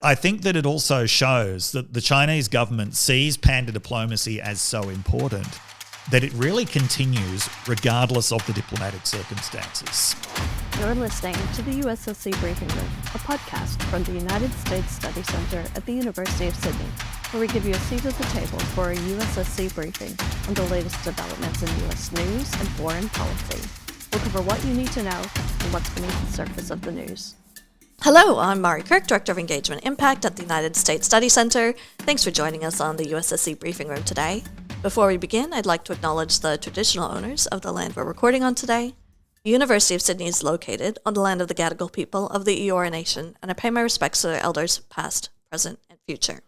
I think that it also shows that the Chinese government sees panda diplomacy as so important that it really continues regardless of the diplomatic circumstances. You're listening to the USSC Briefing Room, a podcast from the United States Study Center at the University of Sydney, where we give you a seat at the table for a USSC briefing on the latest developments in US news and foreign policy. We'll cover what you need to know and what's beneath the surface of the news. Hello, I'm Mari Kirk, Director of Engagement Impact at the United States Study Center. Thanks for joining us on the USSC Briefing Room today. Before we begin, I'd like to acknowledge the traditional owners of the land we're recording on today. The University of Sydney is located on the land of the Gadigal people of the Eora Nation, and I pay my respects to their elders past, present, and future.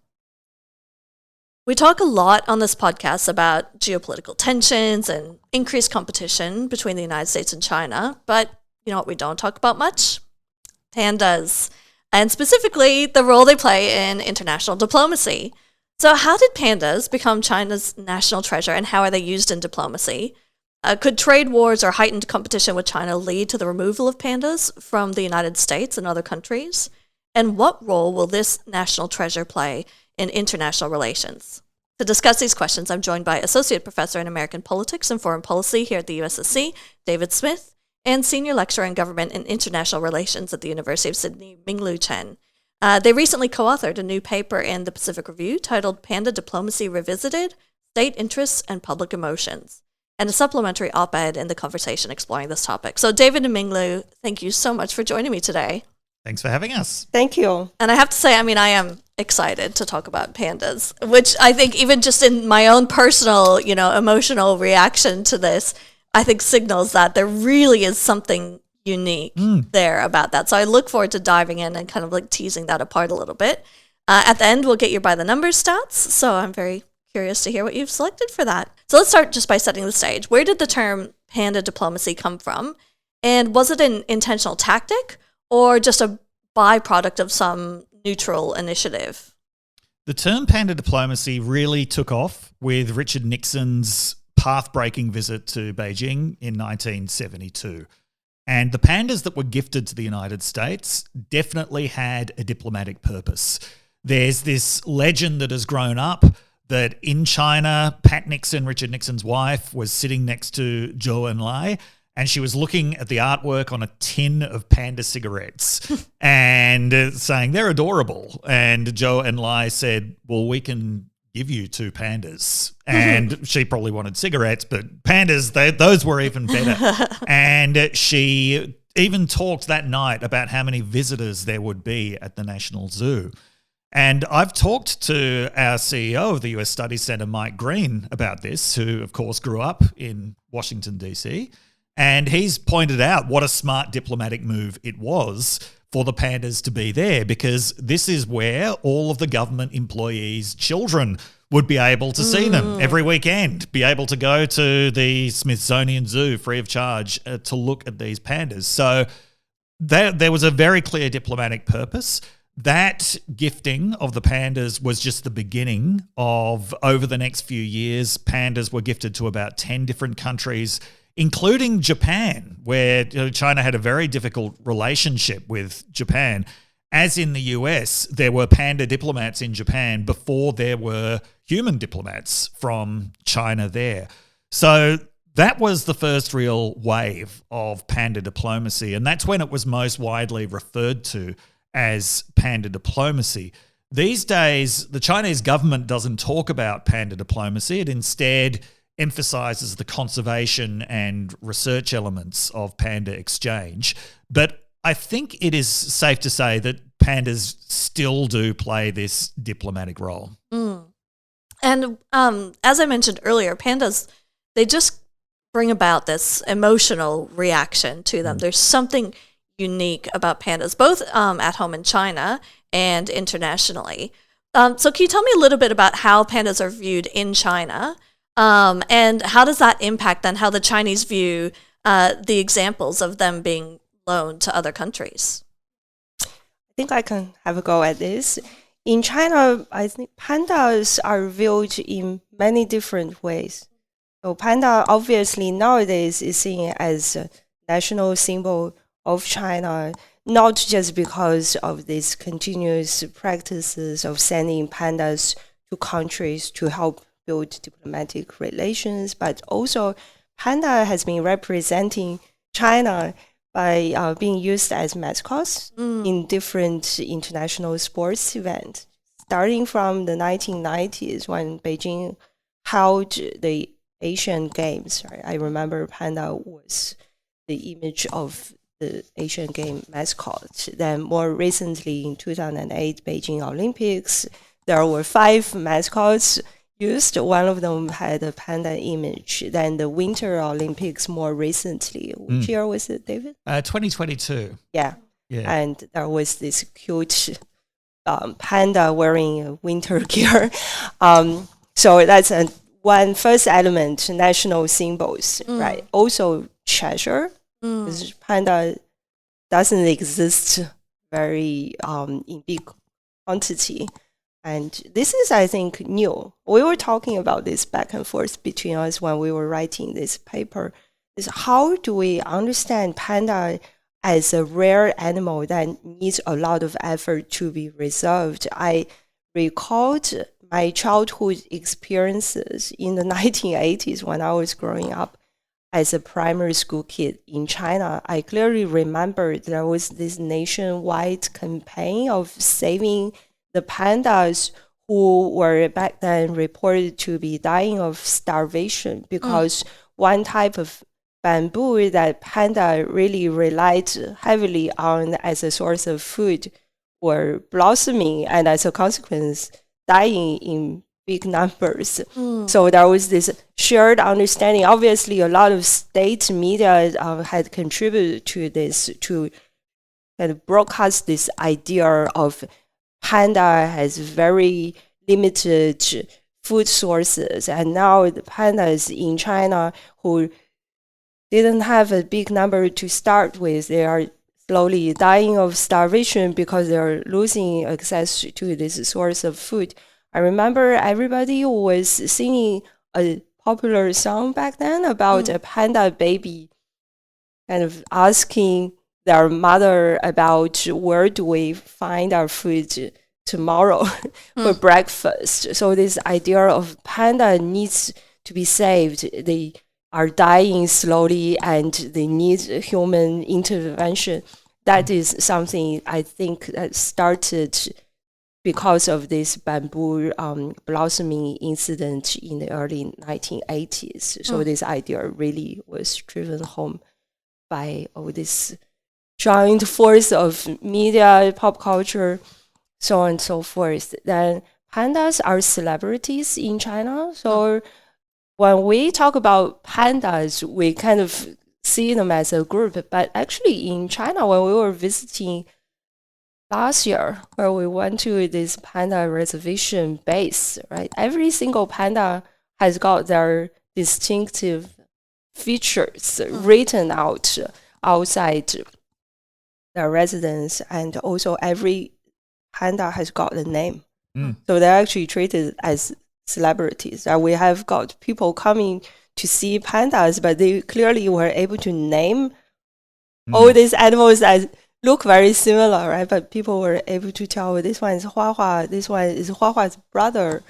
We talk a lot on this podcast about geopolitical tensions and increased competition between the United States and China, but you know what we don't talk about much? Pandas, and specifically the role they play in international diplomacy. So how did pandas become China's national treasure, and how are they used in diplomacy? Could trade wars or heightened competition with China lead to the removal of pandas from the United States and other countries? And what role will this national treasure play in international relations? To discuss these questions, I'm joined by Associate Professor in American Politics and Foreign Policy here at the USSC, David Smith, and Senior Lecturer in Government and International Relations at the University of Sydney, Minglu Chen. They recently co-authored a new paper in the Pacific Review titled Panda Diplomacy Revisited, State Interests and Public Emotions, and a supplementary op-ed in The Conversation exploring this topic. So David and Minglu, thank you so much for joining me today. Thanks for having us. Thank you. And I have to say, I am excited to talk about pandas, which I think even just in my own personal, emotional reaction to this, I think signals that there really is something unique there about that. So I look forward to diving in and kind of like teasing that apart a little bit. At the end, we'll get your by the numbers stats. So I'm very curious to hear what you've selected for that. So let's start just by setting the stage. Where did the term panda diplomacy come from? And was it an intentional tactic or just a byproduct of some neutral initiative? The term panda diplomacy really took off with Richard Nixon's path-breaking visit to Beijing in 1972. And the pandas that were gifted to the United States definitely had a diplomatic purpose. There's this legend that has grown up that in China, Pat Nixon, Richard Nixon's wife, was sitting next to Zhou Enlai, and she was looking at the artwork on a tin of panda cigarettes and saying, they're adorable. And Zhou Enlai said, well, we can give you 2 pandas. And she probably wanted cigarettes, but pandas, those were even better. And she even talked that night about how many visitors there would be at the National Zoo. And I've talked to our CEO of the US Studies Center, Mike Green, about this, who, of course, grew up in Washington, D.C., and he's pointed out what a smart diplomatic move it was for the pandas to be there, because this is where all of the government employees' children would be able to see them every weekend, be able to go to the Smithsonian Zoo free of charge to look at these pandas. So there was a very clear diplomatic purpose. That gifting of the pandas was just the beginning of, over the next few years, pandas were gifted to about 10 different countries, including Japan, where China had a very difficult relationship with Japan. As in the US, there were panda diplomats in Japan before there were human diplomats from China there. So that was the first real wave of panda diplomacy, and that's when it was most widely referred to as panda diplomacy. These days, the Chinese government doesn't talk about panda diplomacy. It instead emphasizes the conservation and research elements of panda exchange. But I think it is safe to say that pandas still do play this diplomatic role. And as I mentioned earlier, pandas, they just bring about this emotional reaction to them. There's something unique about pandas, both at home in China and internationally. So can you tell me a little bit about how pandas are viewed in China? And how does that impact then how the Chinese view the examples of them being loaned to other countries? I think I can have a go at this. In China, I think pandas are viewed in many different ways. So panda obviously nowadays is seen as a national symbol of China. not just because of these continuous practices of sending pandas to countries to help build diplomatic relations, but also panda has been representing China by being used as mascots in different international sports events, starting from the 1990s when Beijing held the Asian Games. Right? I remember panda was the image of the Asian Game mascot. Then more recently in 2008 Beijing Olympics, there were 5 mascots used. One of them had a panda image. Then the Winter Olympics more recently. Which year was it, David? 2022. Yeah. And there was this cute panda wearing winter gear. So that's one first element, national symbols, right? Also treasure, because panda doesn't exist very in big quantity. And this is, I think, new. We were talking about this back and forth between us when we were writing this paper. Is how do we understand panda as a rare animal that needs a lot of effort to be reserved? I recalled my childhood experiences in the 1980s when I was growing up as a primary school kid in China. I clearly remember there was this nationwide campaign of saving the pandas who were back then reported to be dying of starvation because one type of bamboo that panda really relied heavily on as a source of food were blossoming and as a consequence dying in big numbers. So there was this shared understanding. Obviously, a lot of state media had contributed to this to kind of broadcast this idea of panda has very limited food sources, and now the pandas in China who didn't have a big number to start with, they are slowly dying of starvation because they're losing access to this source of food. I remember everybody was singing a popular song back then about a panda baby kind of asking their mother about where do we find our food tomorrow for breakfast. So this idea of panda needs to be saved. They are dying slowly and they need human intervention. That is something I think that started because of this bamboo blossoming incident in the early 1980s. So this idea really was driven home by all this giant force of media, pop culture, so on and so forth. Then pandas are celebrities in China. So when we talk about pandas, we kind of see them as a group. But actually in China, when we were visiting last year, where we went to this panda reservation base, right? Every single panda has got their distinctive features written out outside their residence, and also every panda has got a name. So they're actually treated as celebrities. We have got people coming to see pandas, but they clearly were able to name all these animals that look very similar, right? But people were able to tell this one is Huahua, this one is Huahua's brother.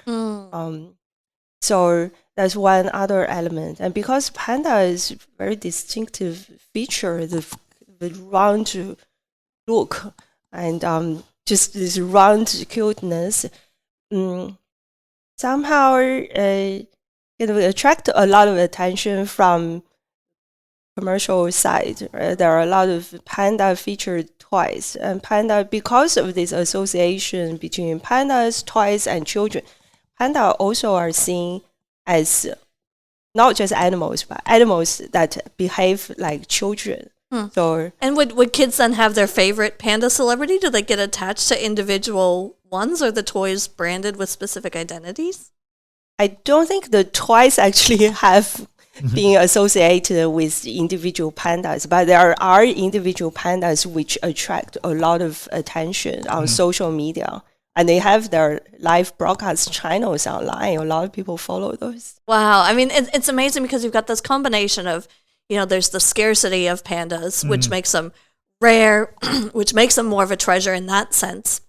So that's one other element. And because panda is a very distinctive feature, the round look and just this round cuteness, somehow attract a lot of attention from commercial side. Right? There are a lot of panda featured toys, and panda, because of this association between pandas, toys, and children, panda also are seen as not just animals, but animals that behave like children. So, and would kids then have their favorite panda celebrity? Do they get attached to individual ones, or the toys branded with specific identities? I don't think the toys actually have been associated with individual pandas, but there are individual pandas which attract a lot of attention on social media. And they have their live broadcast channels online. A lot of people follow those. Wow. I mean, it's amazing because you've got this combination of, there's the scarcity of pandas, which makes them rare, which makes them more of a treasure in that sense,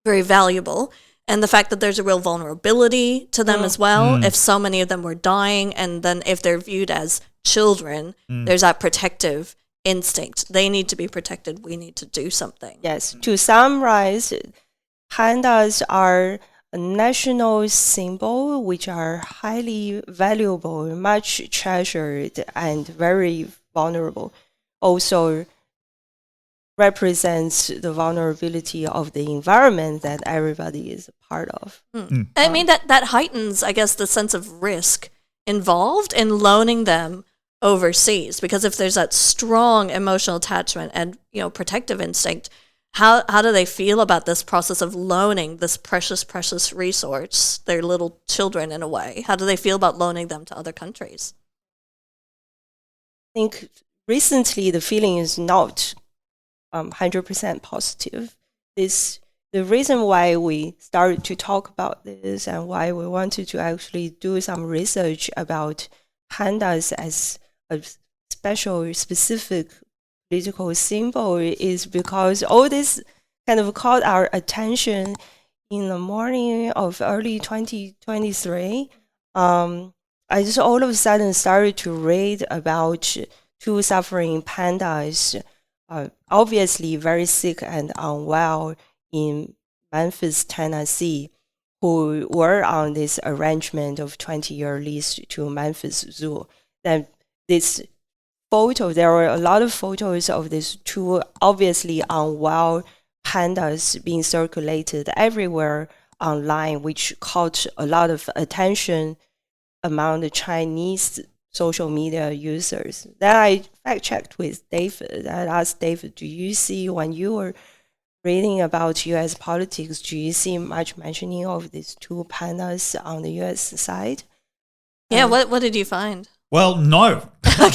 very valuable. And the fact that there's a real vulnerability to them as well, if so many of them were dying, and then if they're viewed as children, there's that protective instinct. They need to be protected. We need to do something. Yes. To summarize, pandas are a national symbol which are highly valuable, much treasured, and very vulnerable. Also represents the vulnerability of the environment that everybody is a part of. I mean, that heightens, I guess, the sense of risk involved in loaning them overseas, because if there's that strong emotional attachment and, protective instinct, how do they feel about this process of loaning this precious resource, their little children in a way? How do they feel about loaning them to other countries? I think recently the feeling is not 100% positive. The reason why we started to talk about this and why we wanted to actually do some research about pandas as a specific political symbol is because all this kind of caught our attention in the morning of early 2023. I just all of a sudden started to read about two suffering pandas, obviously very sick and unwell in Memphis, Tennessee, who were on this arrangement of 20-year lease to Memphis Zoo. Then this photo, there were a lot of photos of these two obviously unwell pandas being circulated everywhere online, which caught a lot of attention among the Chinese social media users. Then I fact-checked with David. I asked David, do you see, when you were reading about U.S. politics, do you see much mentioning of these two pandas on the U.S. side? Yeah, what did you find? Well, no.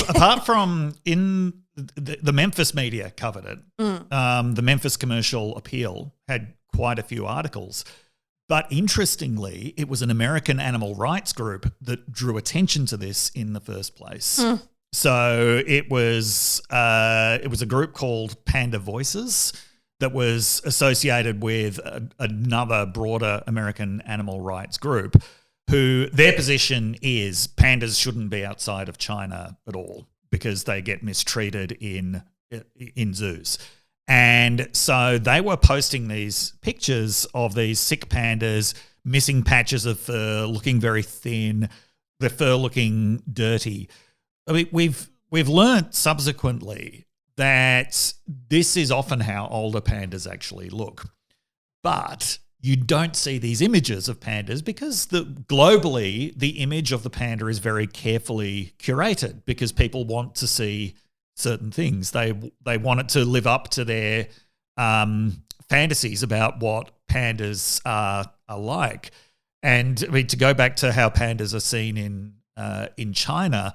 Apart from in the Memphis media covered it. The Memphis Commercial Appeal had quite a few articles. But interestingly, it was an American animal rights group that drew attention to this in the first place. So it was a group called Panda Voices that was associated with another broader American animal rights group, who their position is pandas shouldn't be outside of China at all because they get mistreated in zoos. And so they were posting these pictures of these sick pandas, missing patches of fur, looking very thin, the fur looking dirty. I mean, we've learnt subsequently that this is often how older pandas actually look. But you don't see these images of pandas because globally the image of the panda is very carefully curated because people want to see certain things. They want it to live up to their fantasies about what pandas are like. And I mean, to go back to how pandas are seen in China,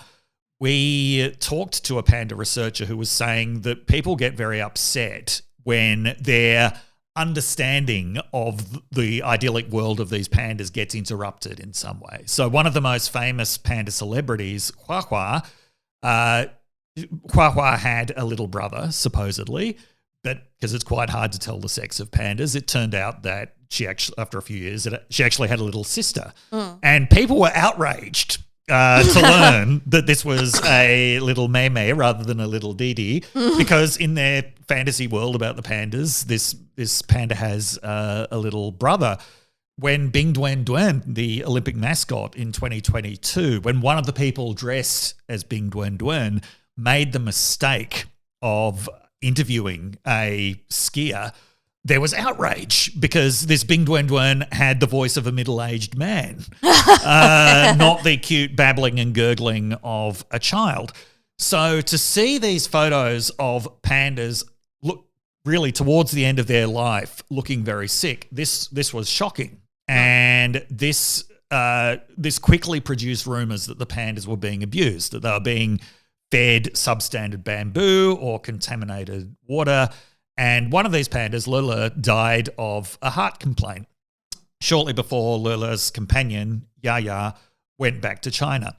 we talked to a panda researcher who was saying that people get very upset when their understanding of the idyllic world of these pandas gets interrupted in some way. So one of the most famous panda celebrities, Hua had a little brother, supposedly, but because it's quite hard to tell the sex of pandas, it turned out that she actually, after a few years, she actually had a little sister. And people were outraged to learn that this was a little Mei rather than a little Didi, because in their fantasy world about the pandas, this panda has a little brother. When Bing Duen Duen, the Olympic mascot in 2022, when one of the people dressed as Bing Duen Duen made the mistake of interviewing a skier, there was outrage because this Bing Duen Duen had the voice of a middle-aged man, not the cute babbling and gurgling of a child. So to see these photos of pandas look really towards the end of their life looking very sick, this was shocking. And this quickly produced rumours that the pandas were being abused, that they were being fed substandard bamboo or contaminated water. And one of these pandas, Lula, died of a heart complaint shortly before Lula's companion, Yaya, went back to China.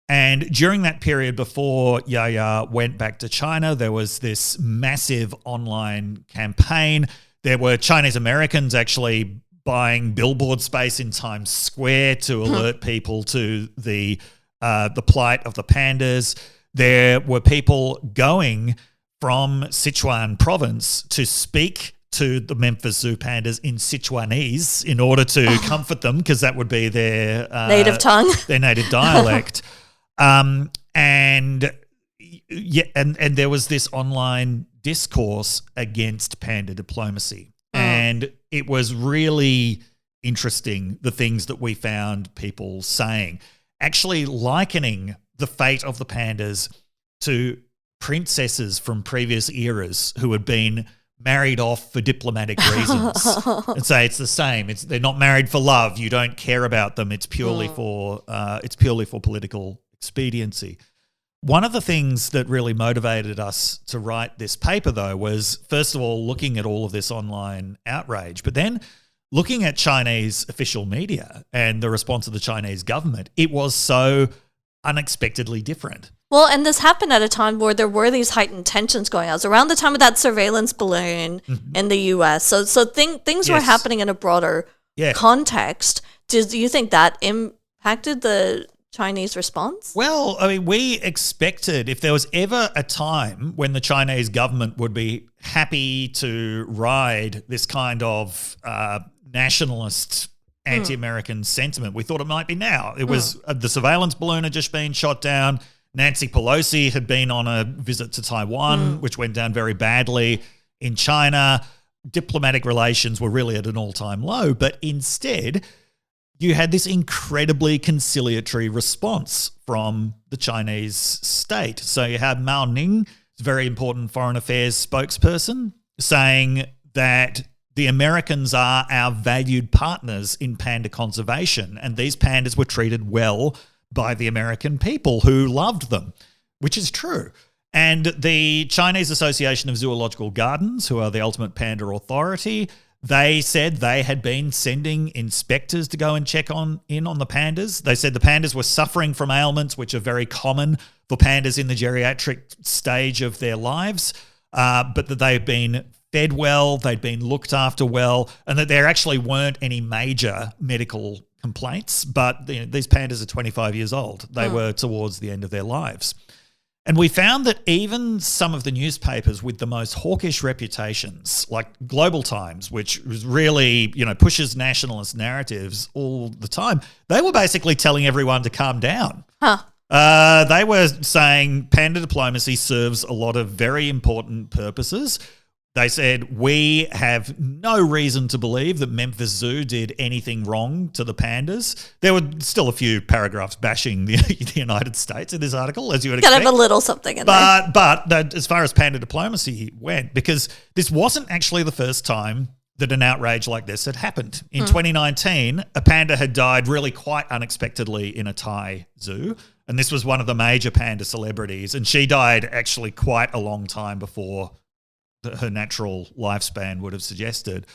And during that period before Yaya went back to China, there was this massive online campaign. There were Chinese Americans actually buying billboard space in Times Square to alert people to the plight of the pandas. There were people going from Sichuan province to speak to the Memphis Zoo pandas in Sichuanese in order to comfort them, because that would be their native tongue, their native dialect. And there was this online discourse against panda diplomacy. And it was really interesting, the things that we found people saying, actually likening the fate of the pandas to princesses from previous eras who had been married off for diplomatic reasons, and say it's the same. They're not married for love. You don't care about them. It's purely for political expediency. One of the things that really motivated us to write this paper, though, was first of all looking at all of this online outrage, but then looking at Chinese official media and the response of the Chinese government. It was so unexpectedly different. Well, and this happened at a time where there were these heightened tensions going on. It was around the time of that surveillance balloon in the U.S. So things were happening in a broader context. Do you think that impacted the Chinese response? Well, I mean, we expected, if there was ever a time when the Chinese government would be happy to ride this kind of nationalist anti-American sentiment, we thought it might be now. It was the surveillance balloon had just been shot down. Nancy Pelosi had been on a visit to Taiwan, which went down very badly in China. Diplomatic relations were really at an all-time low, but instead you had this incredibly conciliatory response from the Chinese state. So you had Mao Ning, a very important foreign affairs spokesperson, saying that the Americans are our valued partners in panda conservation, and these pandas were treated well by the American people who loved them, which is true. And the Chinese Association of Zoological Gardens, who are the ultimate panda authority, they said they had been sending inspectors to go and check in on the pandas. They said the pandas were suffering from ailments which are very common for pandas in the geriatric stage of their lives, but that they've been fed well, they'd been looked after well, and that there actually weren't any major medical complaints. But these pandas are 25 years old. They were towards the end of their lives. And we found that even some of the newspapers with the most hawkish reputations, like Global Times, which was really, pushes nationalist narratives all the time, they were basically telling everyone to calm down. They were saying panda diplomacy serves a lot of very important purposes. They said, we have no reason to believe that Memphis Zoo did anything wrong to the pandas. There were still a few paragraphs bashing the United States in this article, as you would expect. Got to have a little something in there. But as far as panda diplomacy went, because this wasn't actually the first time that an outrage like this had happened. In 2019, a panda had died really quite unexpectedly in a Thai zoo, and this was one of the major panda celebrities, and she died actually quite a long time before her natural lifespan would have suggested.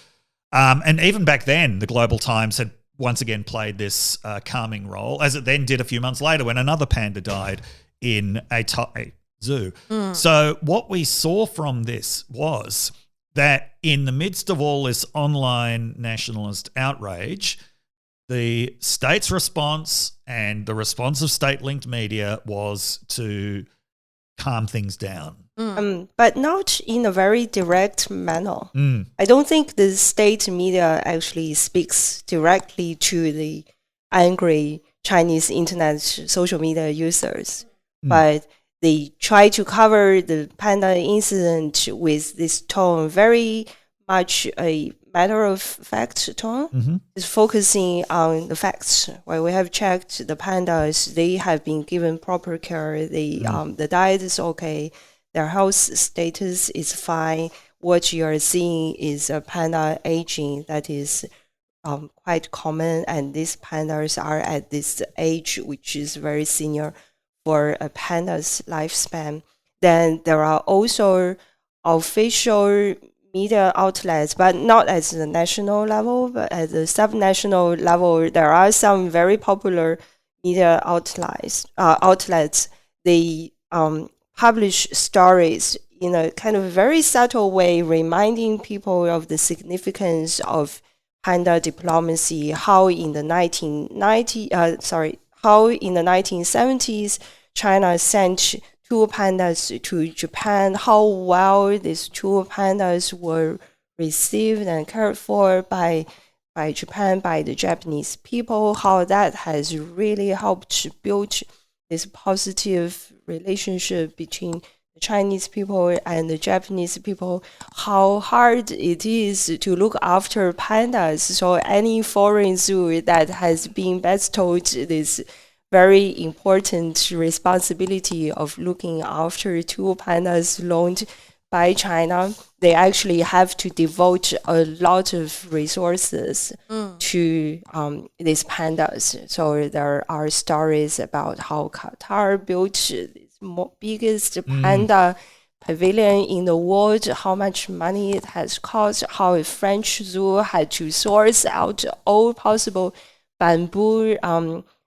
And even back then, the Global Times had once again played this calming role, as it then did a few months later when another panda died in a Thai zoo. So what we saw from this was that in the midst of all this online nationalist outrage, the state's response and the response of state-linked media was to calm things down. But not in a very direct manner. I don't think the state media actually speaks directly to the angry Chinese internet social media users, but they try to cover the panda incident with this tone, very much a matter-of-fact tone. It's focusing on the facts. Well, we have checked the pandas; they have been given proper care. The diet is okay. Their health status is fine. What you are seeing is a panda aging that is quite common, and these pandas are at this age, which is very senior for a panda's lifespan. Then there are also official media outlets, but not at the national level, but at the subnational level. There are some very popular media outlets, they publish stories in a kind of very subtle way, reminding people of the significance of panda diplomacy, how in the 1970s, China sent 2 pandas to Japan, how well these 2 pandas were received and cared for by Japan, by the Japanese people, how that has really helped build this positive relationship between the Chinese people and the Japanese people, how hard it is to look after pandas. So any foreign zoo that has been bestowed this very important responsibility of looking after 2 pandas loaned by China, they actually have to devote a lot of resources to these pandas. So there are stories about how Qatar built the biggest panda pavilion in the world, how much money it has cost, how a French zoo had to source out all possible bamboo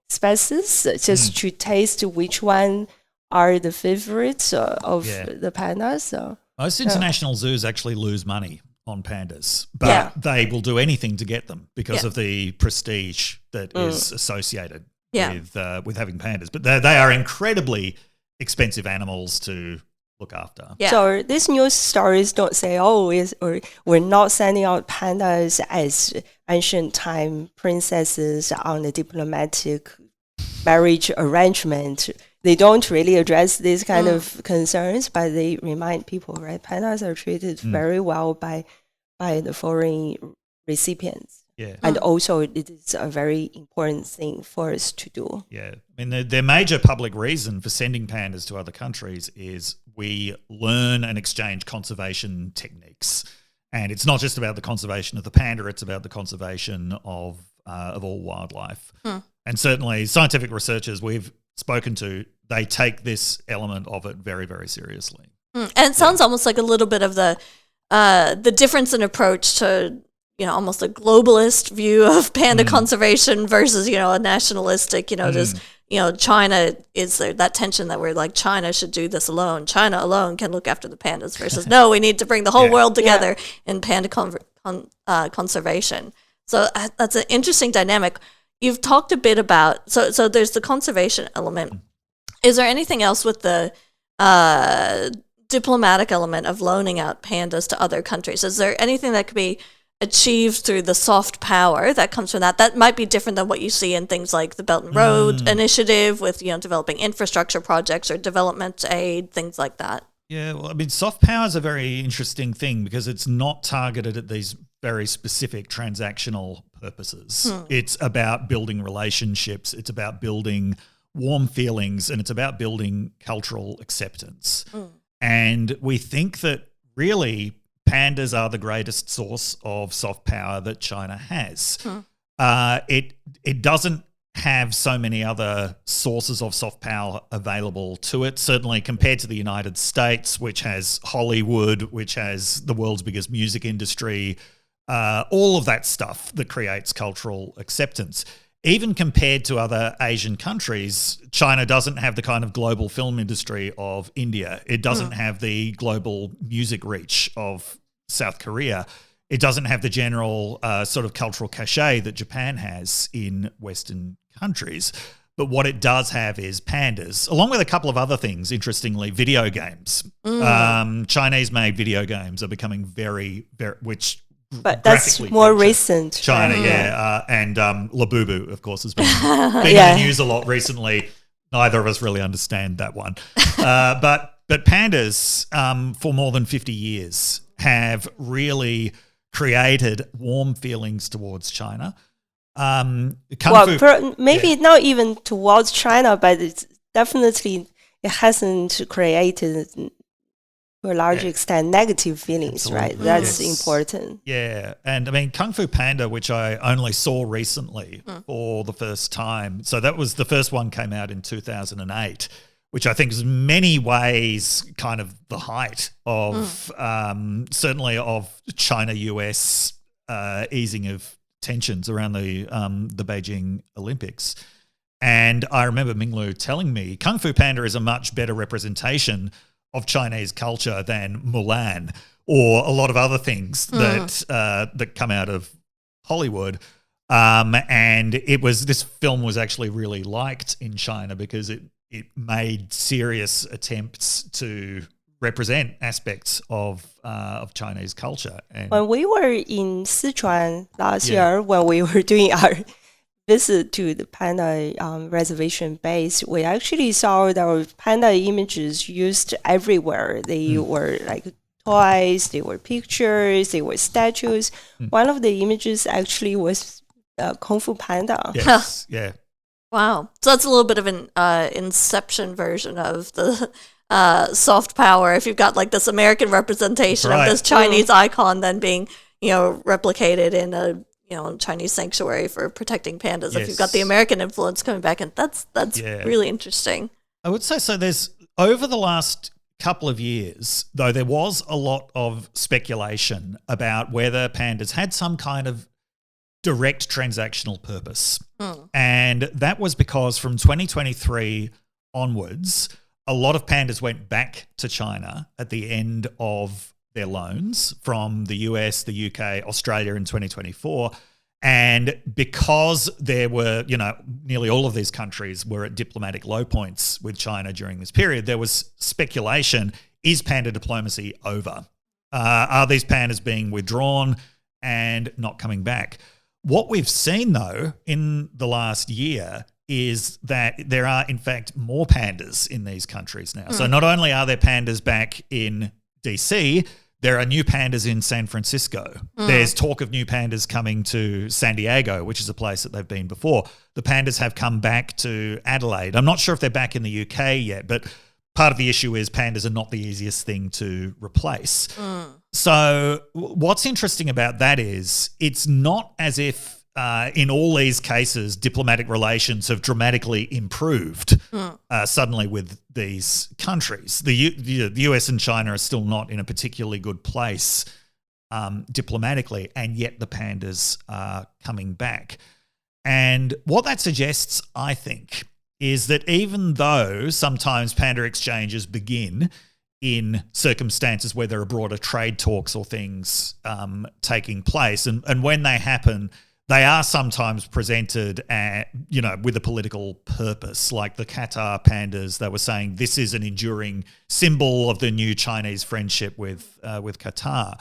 species just to taste which one are the favorites of the pandas. So most international zoos actually lose money on pandas, but they will do anything to get them because of the prestige that is associated with having pandas. But they are incredibly expensive animals to look after. Yeah. So these news stories don't say, we're not sending out pandas as ancient time princesses on a diplomatic marriage arrangement. They don't really address these kind of concerns, but they remind people, right? Pandas are treated very well by the foreign recipients. Yeah. And also it is a very important thing for us to do. Yeah. I mean, their major public reason for sending pandas to other countries is we learn and exchange conservation techniques. And it's not just about the conservation of the panda, it's about the conservation of all wildlife. And certainly scientific researchers we've spoken to, they take this element of it very, very seriously. And it sounds almost like a little bit of the difference in approach to, almost a globalist view of panda conservation versus, a nationalistic, just, China is there, that tension that we're like, China should do this alone. China alone can look after the pandas versus, no, we need to bring the whole world together in panda conservation. So that's an interesting dynamic. You've talked a bit about, so there's the conservation element. Is there anything else with the diplomatic element of loaning out pandas to other countries? Is there anything that could be achieved through the soft power that comes from that? That might be different than what you see in things like the Belt and Road Initiative with, developing infrastructure projects or development aid, things like that. Yeah, well, I mean, soft power is a very interesting thing because it's not targeted at these very specific transactional purposes. It's about building relationships. It's about building warm feelings, and it's about building cultural acceptance. And we think that really pandas are the greatest source of soft power that China has. It doesn't have so many other sources of soft power available to it, certainly compared to the United States, which has Hollywood, which has the world's biggest music industry, all of that stuff that creates cultural acceptance. Even compared to other Asian countries, China doesn't have the kind of global film industry of India. It doesn't have the global music reach of South Korea. It doesn't have the general sort of cultural cachet that Japan has in Western countries. But what it does have is pandas, along with a couple of other things, interestingly, video games. Chinese-made video games are becoming very, very, but that's more recent. China, and Labubu, of course, has been in the news a lot recently. Neither of us really understand that one. But pandas, for more than 50 years, have really created warm feelings towards China. Maybe not even towards China, but it's definitely it hasn't created to a large extent negative feelings. Absolutely. Right? That's important. Yeah, and I mean Kung Fu Panda, which I only saw recently for the first time. So that was the first one, came out in 2008, which I think is in many ways kind of the height of certainly of China-US easing of tensions around the Beijing Olympics. And I remember Minglu telling me Kung Fu Panda is a much better representation of Chinese culture than Mulan or a lot of other things that come out of Hollywood. And this film was actually really liked in China because it made serious attempts to represent aspects of Chinese culture. And when we were in Sichuan last year, when we were doing our visit to the panda reservation base, we actually saw there were panda images used everywhere. They were like toys, they were pictures, they were statues. One of the images actually was Kung Fu Panda. Yes, yeah. Wow. So that's a little bit of an Inception version of the soft power. If you've got like this American representation of this Chinese icon then being, replicated in a, Chinese sanctuary for protecting pandas. If you've got the American influence coming back, and that's really interesting. I would say so. There's over the last couple of years, though, there was a lot of speculation about whether pandas had some kind of direct transactional purpose. And that was because from 2023 onwards, a lot of pandas went back to China at the end of their loans from the US, the UK, Australia in 2024. And because there were, nearly all of these countries were at diplomatic low points with China during this period, there was speculation, is panda diplomacy over? Are these pandas being withdrawn and not coming back? What we've seen, though, in the last year is that there are, in fact, more pandas in these countries now. So not only are there pandas back in DC, there are new pandas in San Francisco. There's talk of new pandas coming to San Diego, which is a place that they've been before. The pandas have come back to Adelaide. I'm not sure if they're back in the UK yet, but part of the issue is pandas are not the easiest thing to replace. So what's interesting about that is it's not as if in all these cases diplomatic relations have dramatically improved suddenly with these countries. The US and China are still not in a particularly good place diplomatically, and yet the pandas are coming back. And what that suggests, I think, is that even though sometimes panda exchanges begin in circumstances where there are broader trade talks or things taking place, and when they happen, they are sometimes presented with a political purpose, like the Qatar pandas. They were saying this is an enduring symbol of the new Chinese friendship with Qatar.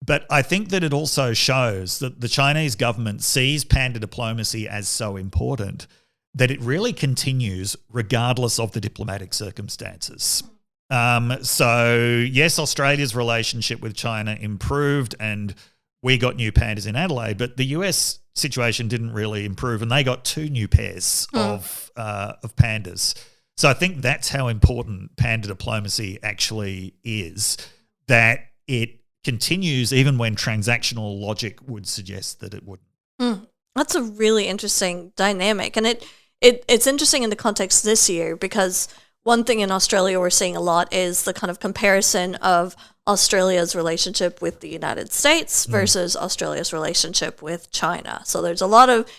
But I think that it also shows that the Chinese government sees panda diplomacy as so important that it really continues regardless of the diplomatic circumstances. So, yes, Australia's relationship with China improved and we got new pandas in Adelaide, but the US situation didn't really improve and they got 2 new pairs of pandas. So I think that's how important panda diplomacy actually is, that it continues even when transactional logic would suggest that it wouldn't. That's a really interesting dynamic. And it's interesting in the context this year because one thing in Australia we're seeing a lot is the kind of comparison of Australia's relationship with the United States versus Australia's relationship with China. So there's a lot of,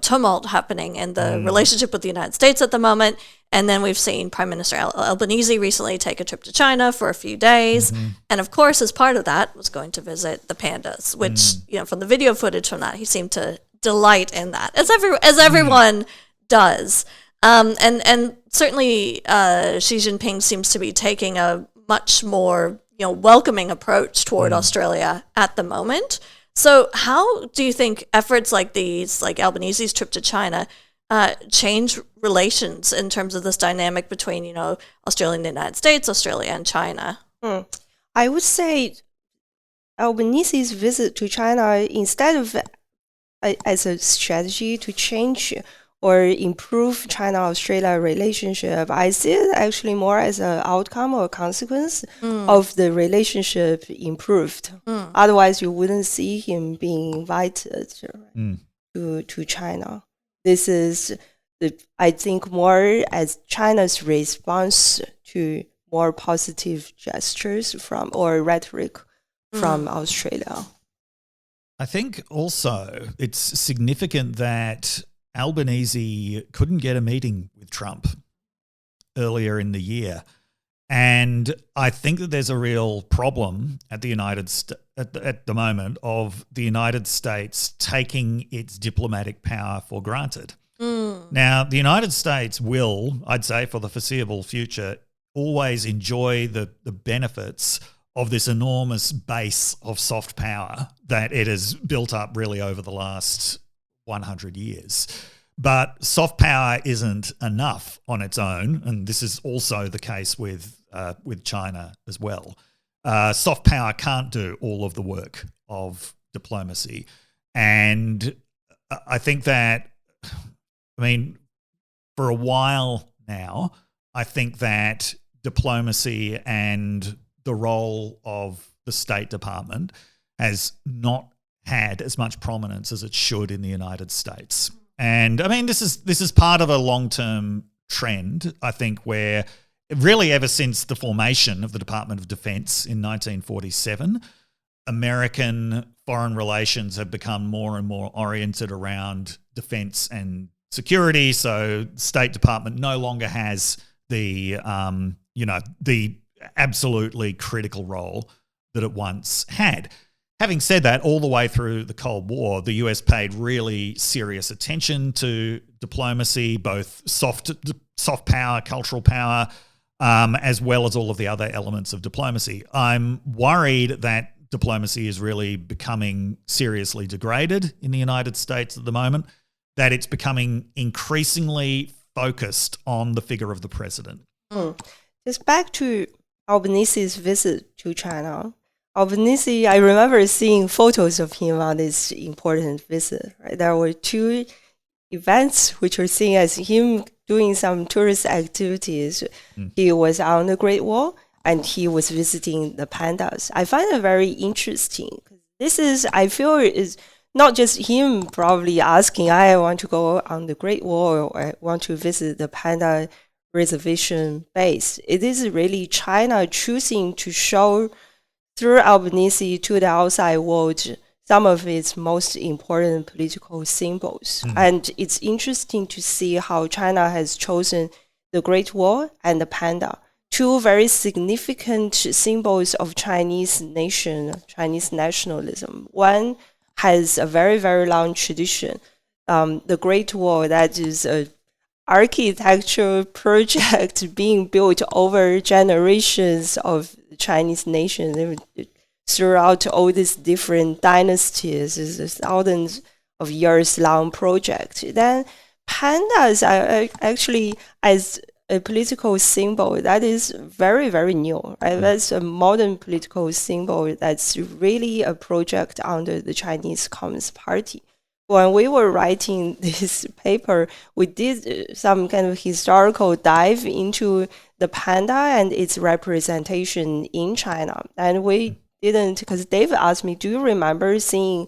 tumult happening in the relationship with the United States at the moment. And then we've seen Prime Minister Albanese recently take a trip to China for a few days. And of course, as part of that, was going to visit the pandas, which, from the video footage from that, he seemed to delight in that, as everyone does. And certainly Xi Jinping seems to be taking a much more welcoming approach toward Australia at the moment. So how do you think efforts like these, like Albanese's trip to China, change relations in terms of this dynamic between Australia and the United States, Australia and China? I would say Albanese's visit to China, instead of as a strategy to change or improve China-Australia relationship, I see it actually more as an outcome or consequence of the relationship improved. Otherwise, you wouldn't see him being invited to China. This is, I think, more as China's response to more positive gestures or rhetoric from Australia. I think also it's significant that Albanese couldn't get a meeting with Trump earlier in the year. And I think that there's a real problem at the at the moment of the United States taking its diplomatic power for granted. Now, the United States will, I'd say for the foreseeable future, always enjoy the benefits of this enormous base of soft power that it has built up really over the last 100 years. But soft power isn't enough on its own, and this is also the case with China as well. Soft power can't do all of the work of diplomacy. And I think that, for a while now, I think that diplomacy and the role of the State Department has not had as much prominence as it should in the United States. And this is part of a long-term trend, I think, where really ever since the formation of the Department of Defense in 1947, American foreign relations have become more and more oriented around defense and security. So State Department no longer has the absolutely critical role that it once had. Having said that, all the way through the Cold War, the US paid really serious attention to diplomacy, both soft power, cultural power, as well as all of the other elements of diplomacy. I'm worried that diplomacy is really becoming seriously degraded in the United States at the moment, that it's becoming increasingly focused on the figure of the president. Just back to Albanese's visit to China. Albanese, I remember seeing photos of him on this important visit. Right? There were two events which were seen as him doing some tourist activities. He was on the Great Wall and he was visiting the pandas. I find it very interesting. I feel, is not just him probably asking, I want to go on the Great Wall or I want to visit the panda reservation base. It is really China choosing to show through Albanese to the outside world some of its most important political symbols. And it's interesting to see how China has chosen the Great Wall and the panda, two very significant symbols of Chinese nation, Chinese nationalism. One has a very, very long tradition. The Great Wall, that is an architectural project being built over generations of the Chinese nation throughout all these different dynasties. It's a thousands of years long project. Then pandas are actually, as a political symbol, that is very, very new. Right? That's a modern political symbol that's really a project under the Chinese Communist Party. When we were writing this paper, we did some kind of historical dive into the panda and its representation in China. And we didn't, because Dave asked me, do you remember seeing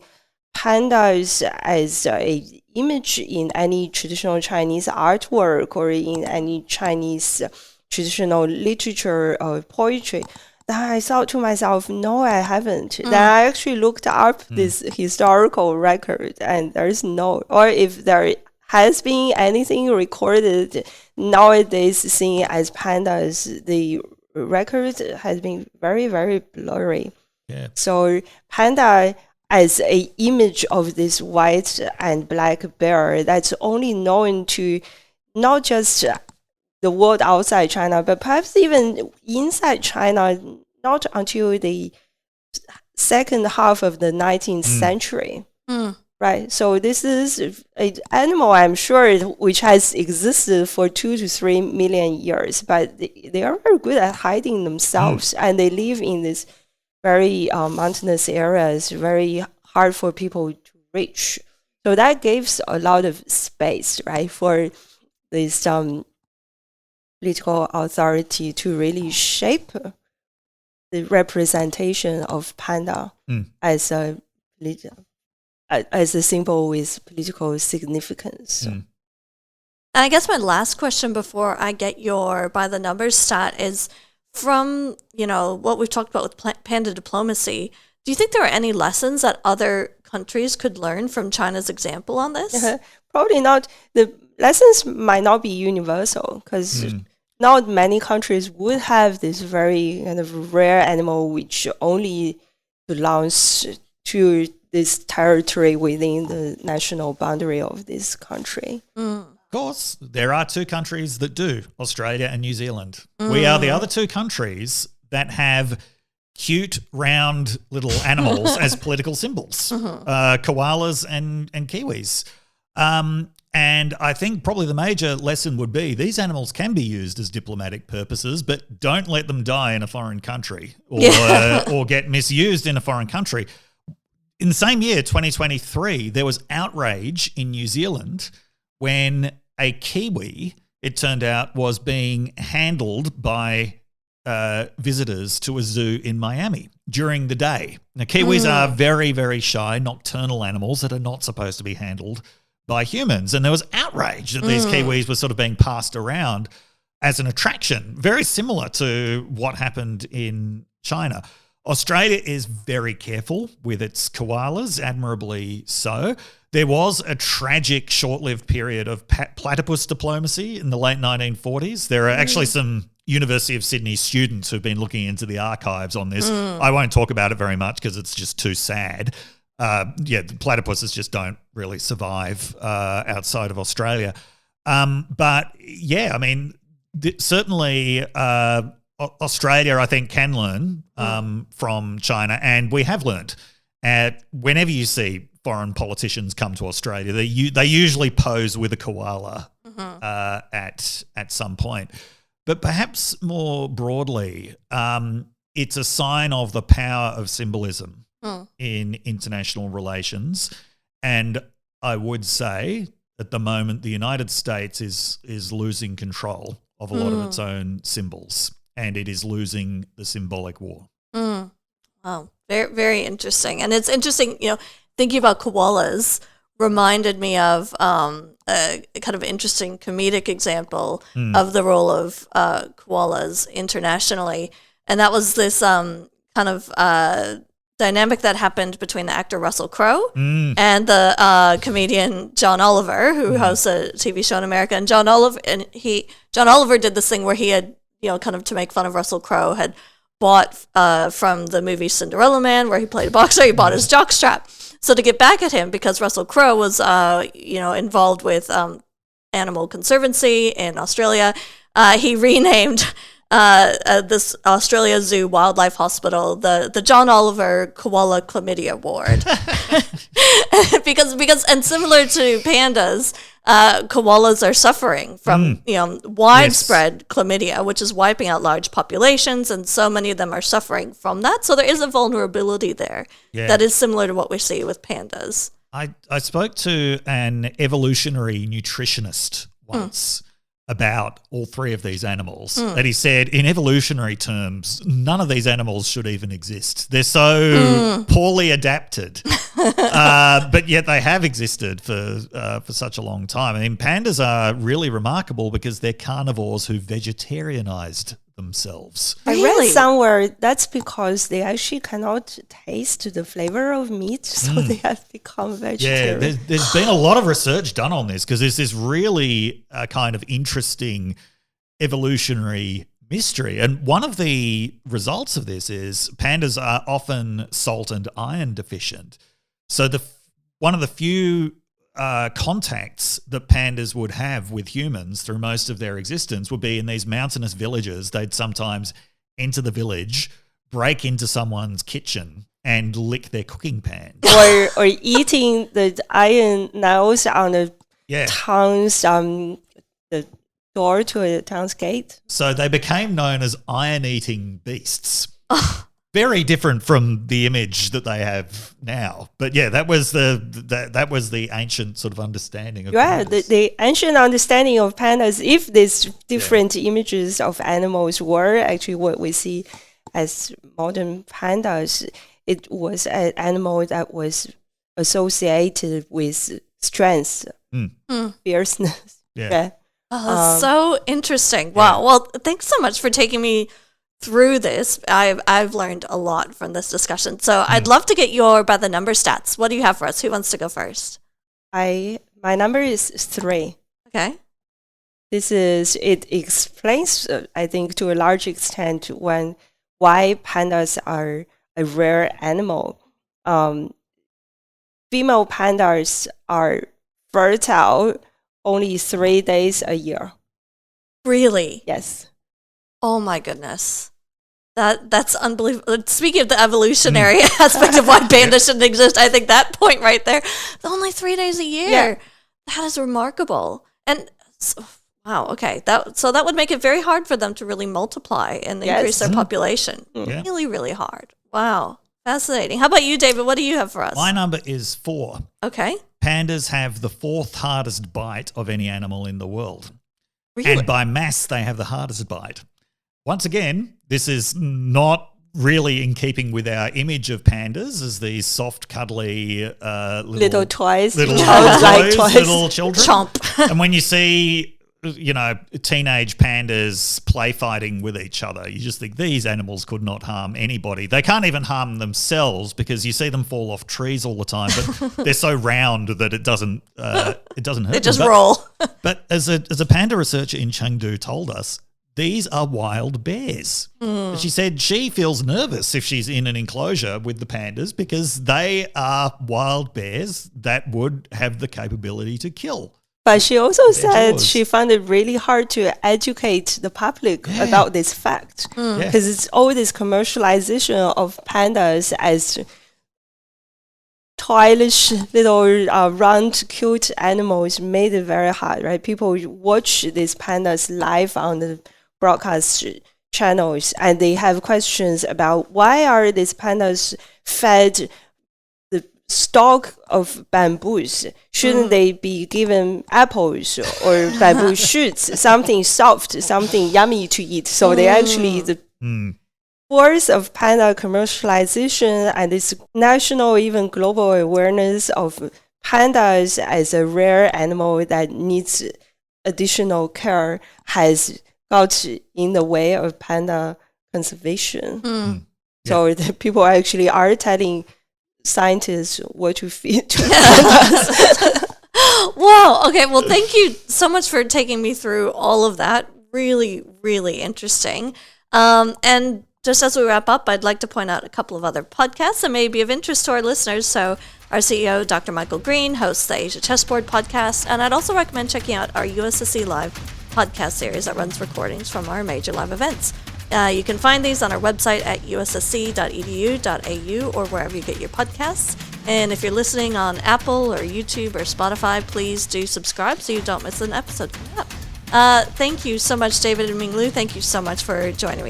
pandas as a image in any traditional Chinese artwork or in any Chinese traditional literature or poetry? Then I thought to myself, no, I haven't. Then I actually looked up this historical record and there's no, or if there has been anything recorded nowadays seen as pandas, the record has been very, very blurry. Yeah. So panda as a image of this white and black bear that's only known to not just the world outside China, but perhaps even inside China, not until the second half of the 19th century. Right. So this is an animal, I'm sure, which has existed for 2 to 3 million years, but they are very good at hiding themselves and they live in this very mountainous areas, very hard for people to reach. So that gives a lot of space, right, for this political authority to really shape the representation of panda as a symbol with political significance. And I guess my last question before I get your by the numbers stat is, from what we've talked about with panda diplomacy, do you think there are any lessons that other countries could learn from China's example on this? probably not. The lessons might not be universal because not many countries would have this very kind of rare animal which only belongs to this territory within the national boundary of this country. Of course, there are two countries that do, Australia and New Zealand. We are the other two countries that have cute, round little animals as political symbols, koalas and kiwis. And I think probably the major lesson would be these animals can be used as diplomatic purposes, but don't let them die in a foreign country or get misused in a foreign country. In the same year, 2023, there was outrage in New Zealand when a kiwi, it turned out, was being handled by visitors to a zoo in Miami during the day. Now, kiwis are very, very shy, nocturnal animals that are not supposed to be handled by humans. And there was outrage that these kiwis were sort of being passed around as an attraction, very similar to what happened in China. Australia is very careful with its koalas, admirably so. There was a tragic short-lived period of platypus diplomacy in the late 1940s. There are actually some University of Sydney students who've been looking into the archives on this. I won't talk about it very much because it's just too sad. The platypuses just don't really survive outside of Australia. But yeah, I mean, certainly Australia, I think, can learn from China, and we have learned. Whenever you see foreign politicians come to Australia, they usually pose with a koala at some point. But perhaps more broadly, it's a sign of the power of symbolism in international relations. And I would say at the moment the United States is losing control of a lot of its own symbols, and it is losing the symbolic war. Wow, very, very interesting. And it's interesting, thinking about koalas reminded me of a kind of interesting comedic example of the role of koalas internationally. And that was this kind of dynamic that happened between the actor Russell Crowe and the comedian John Oliver, who hosts a TV show in America. And John Oliver did this thing where he had, kind of to make fun of Russell Crowe, had bought from the movie Cinderella Man, where he played a boxer, he bought his jockstrap. So to get back at him, because Russell Crowe was, involved with animal conservancy in Australia, he renamed this Australia Zoo Wildlife Hospital the John Oliver Koala Chlamydia Ward, because and similar to pandas, koalas are suffering from widespread chlamydia, which is wiping out large populations, and so many of them are suffering from that. So there is a vulnerability there that is similar to what we see with pandas. I spoke to an evolutionary nutritionist once about all three of these animals, that he said, in evolutionary terms, none of these animals should even exist. They're so poorly adapted, but yet they have existed for such a long time. I mean, pandas are really remarkable because they're carnivores who vegetarianized themselves. I read somewhere that's because they actually cannot taste the flavor of meat, so they have become vegetarian. Yeah, there's been a lot of research done on this because there's this really kind of interesting evolutionary mystery. And one of the results of this is pandas are often salt and iron deficient. So one of the few contacts that pandas would have with humans through most of their existence would be in these mountainous villages. They'd sometimes enter the village, break into someone's kitchen, and lick their cooking pan. Or eating the iron nails on the town's the door to a town's gate. So they became known as iron-eating beasts. Very different from the image that they have now, but yeah, that was the ancient sort of understanding of pandas. The ancient understanding of pandas. If these different images of animals were actually what we see as modern pandas, it was an animal that was associated with strength, fierceness. So interesting. Wow. Well, thanks so much for taking me through this. I've learned a lot from this discussion. So I'd love to get your by the number stats. What do you have for us? Who wants to go first? I My number is 3. Okay. It explains, I think, to a large extent why pandas are a rare animal. Female pandas are fertile only 3 days a year. Really? Yes. Oh my goodness. That's unbelievable. Speaking of the evolutionary aspect of why pandas shouldn't exist, I think that point right there, only 3 days a year. Yeah. That is remarkable. And wow, okay. That would make it very hard for them to really multiply and increase their population. Yeah. Really, really hard. Wow. Fascinating. How about you, David? What do you have for us? My number is 4. Okay. Pandas have the 4th hardest bite of any animal in the world. Really? And by mass, they have the hardest bite. Once again, this is not really in keeping with our image of pandas as these soft, cuddly Little toys, little childlike toys. little children. Chomp. And when you see, teenage pandas play fighting with each other, you just think these animals could not harm anybody. They can't even harm themselves because you see them fall off trees all the time, but they're so round that it doesn't hurt They them. just roll. But as a panda researcher in Chengdu told us, these are wild bears. She said she feels nervous if she's in an enclosure with the pandas because they are wild bears that would have the capability to kill. But she also said jaws. she found it really hard to educate the public about this fact. Because it's all this commercialization of pandas as toyish little round cute animals made it very hard, right? People watch these pandas live on the broadcast channels and they have questions about why are these pandas fed the stalk of bamboos? Shouldn't they be given apples or bamboo shoots, something soft, something yummy to eat? So they actually, the force of panda commercialization and this national, even global awareness of pandas as a rare animal that needs additional care has got in the way of panda conservation. So the people actually are telling scientists what to feed to pandas. Wow. Okay. Well, thank you so much for taking me through all of that. Really, really interesting. And just as we wrap up, I'd like to point out a couple of other podcasts that may be of interest to our listeners. So our CEO, Dr. Michael Green, hosts the Asia Chessboard podcast. And I'd also recommend checking out our USSC Live podcast series that runs recordings from our major live events. You can find these on our website at ussc.edu.au or wherever you get your podcasts. And if you're listening on Apple or YouTube or Spotify, please do subscribe so you don't miss an episode coming up. Thank you so much, David and Ming Lu. Thank you so much for joining me.